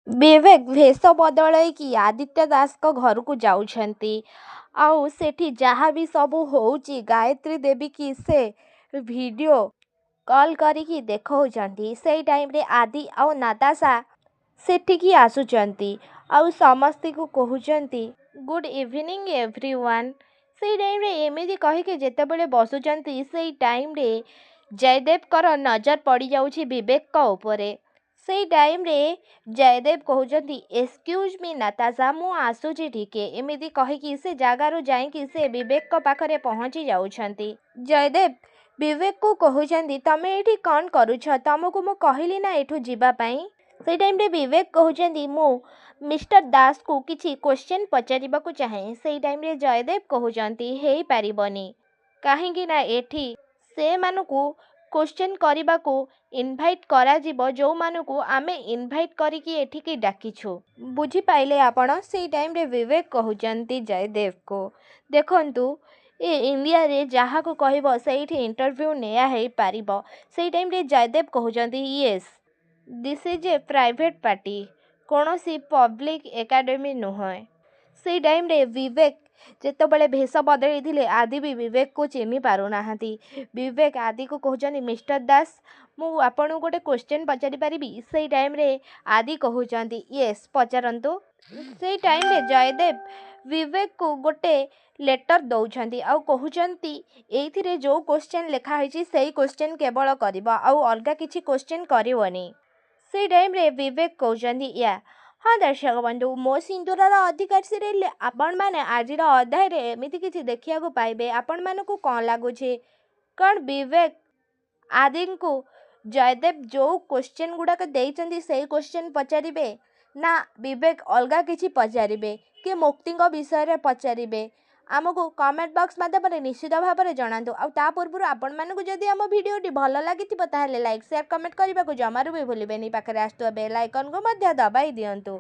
ବିବେକ ଭେଷ ବଦଳେଇକି ଆଦିତ୍ୟ ଦାସଙ୍କ ଘରକୁ ଯାଉଛନ୍ତି। ଆଉ ସେଠି ଯାହା ବି ସବୁ ହଉଛି ଗାୟତ୍ରୀ ଦେବୀକି ସେ ଭିଡ଼ିଓ କଲ୍ କରିକି ଦେଖାଉଛନ୍ତି। ସେଇ ଟାଇମ୍ରେ ଆଦି ଆଉ ନାତାଶା ସେଠିକି ଆସୁଛନ୍ତି ଆଉ ସମସ୍ତଙ୍କୁ କହୁଛନ୍ତି ଗୁଡ୍ ଇଭିନିଂ ଏଭ୍ରିୱାନ୍। ସେଇ ଟାଇମ୍ରେ ଏମିତି କହିକି ଯେତେବେଳେ ବସୁଛନ୍ତି ସେଇ ଟାଇମ୍ରେ ଜୟଦେବଙ୍କର ନଜର ପଡ଼ିଯାଉଛି ବିବେକଙ୍କ ଉପରେ। ସେଇ ଟାଇମ୍ରେ ଜୟଦେବ କହୁଛନ୍ତି ଏକ୍ସକ୍ୟୁଜ୍ ମି ନାତାଶା, ମୁଁ ଆସୁଛି ଟିକେ। ଏମିତି କହିକି ସେ ଜାଗାରୁ ଯାଇକି ସେ ବିବେକଙ୍କ ପାଖରେ ପହଞ୍ଚି ଯାଉଛନ୍ତି। ଜୟଦେବ ବିବେକକୁ କହୁଛନ୍ତି ତମେ ଏଠି କ'ଣ କରୁଛ? ତମକୁ ମୁଁ କହିଲି ନା ଏଠୁ ଯିବା ପାଇଁ। ସେଇ ଟାଇମ୍ରେ ବିବେକ କହୁଛନ୍ତି ମୁଁ ମିଷ୍ଟର ଦାସକୁ କିଛି କ୍ୱେଶ୍ଚନ୍ ପଚାରିବାକୁ ଚାହେଁ। ସେଇ ଟାଇମ୍ରେ ଜୟଦେବ କହୁଛନ୍ତି ହେଇପାରିବନି, କାହିଁକି ନା ଏଠି ସେମାନଙ୍କୁ କ୍ୱେଶ୍ଚନ୍ କରିବାକୁ ଇନଭାଇଟ୍ କରାଯିବ ଯେଉଁମାନଙ୍କୁ ଆମେ ଇନଭାଇଟ୍ କରିକି ଏଠିକି ଡାକିଛୁ। ବୁଝିପାଇଲେ ଆପଣ? ସେଇ ଟାଇମ୍ରେ ବିବେକ କହୁଛନ୍ତି ଜୟଦେବକୁ ଦେଖନ୍ତୁ ଏ ଇଣ୍ଡିଆରେ ଯାହାକୁ କହିବ ସେଇଠି ଇଣ୍ଟରଭ୍ୟୁ ନିଆ ହେଇପାରିବ। ସେଇ ଟାଇମ୍ରେ ଜୟଦେବ କହୁଛନ୍ତି Yes this is a private party, କୌଣସି ପବ୍ଲିକ୍ ଏକାଡେମୀ ନୁହେଁ। ସେଇ ଟାଇମ୍ରେ ବିବେକ ଯେତେବେଳେ ଭେଷ ବଦଳେଇଥିଲେ ଆଦି ବି ବିବେକକୁ ଚିହ୍ନି ପାରୁନାହାନ୍ତି। ବିବେକ ଆଦିକୁ କହୁଛନ୍ତି ମିଷ୍ଟର ଦାସ, ମୁଁ ଆପଣଙ୍କୁ ଗୋଟେ କ୍ୱେଶ୍ଚନ୍ ପଚାରିପାରିବି? ସେଇ ଟାଇମ୍ରେ ଆଦି କହୁଛନ୍ତି ୟେସ୍ ପଚାରନ୍ତୁ। ସେଇ ଟାଇମ୍ରେ ଜୟଦେବ ବିବେକକୁ ଗୋଟେ ଲେଟର୍ ଦେଉଛନ୍ତି ଆଉ କହୁଛନ୍ତି ଏଇଥିରେ ଯେଉଁ କ୍ୱେଶ୍ଚନ୍ ଲେଖା ହେଇଛି ସେଇ କ୍ୱେଶ୍ଚନ୍ କେବଳ କରିବ ଆଉ ଅଲଗା କିଛି କ୍ୱେଶ୍ଚନ୍ କରିବନି। ସେଇ ଟାଇମ୍ରେ ବିବେକ କହୁଛନ୍ତି ହଁ ଦର୍ଶକ ବନ୍ଧୁ, ମୋ ସିନ୍ଦୁରର ଅଧିକାର ସିରିଏଲ୍ ଆପଣମାନେ ଆଜିର ଅଧ୍ୟାୟରେ ଏମିତି କିଛି ଦେଖିବାକୁ ପାଇବେ। ଆପଣମାନଙ୍କୁ କ'ଣ ଲାଗୁଛି? କ'ଣ ବିବେକ ଆଦିଙ୍କୁ ଜୟଦେବ ଯେଉଁ କ୍ୱେଶ୍ଚନ୍ ଗୁଡ଼ାକ ଦେଇଛନ୍ତି ସେଇ କ୍ୱେଶ୍ଚନ୍ ପଚାରିବେ, ନା ବିବେକ ଅଲଗା କିଛି ପଚାରିବେ କି ମୁକ୍ତିଙ୍କ ବିଷୟରେ ପଚାରିବେ? ଆମକୁ କମେଣ୍ଟ ବକ୍ସ ମାଧ୍ୟମରେ ନିଶ୍ଚିତ ଭାବରେ ଜଣାନ୍ତୁ। ଆଉ ତା ପୂର୍ବରୁ ଆପଣମାନଙ୍କୁ ଯଦି ଆମ ଭିଡ଼ିଓଟି ଭଲ ଲାଗିଥିବ ତାହେଲେ ଲାଇକ୍ ସେୟାର କମେଣ୍ଟ କରିବାକୁ ଜମାରୁ ବି ଭୁଲିବେନି। ପାଖରେ ଆସୁଥିବା ବେଲ୍ ଆଇକନ୍କୁ ମଧ୍ୟ ଦବାଇ ଦିଅନ୍ତୁ।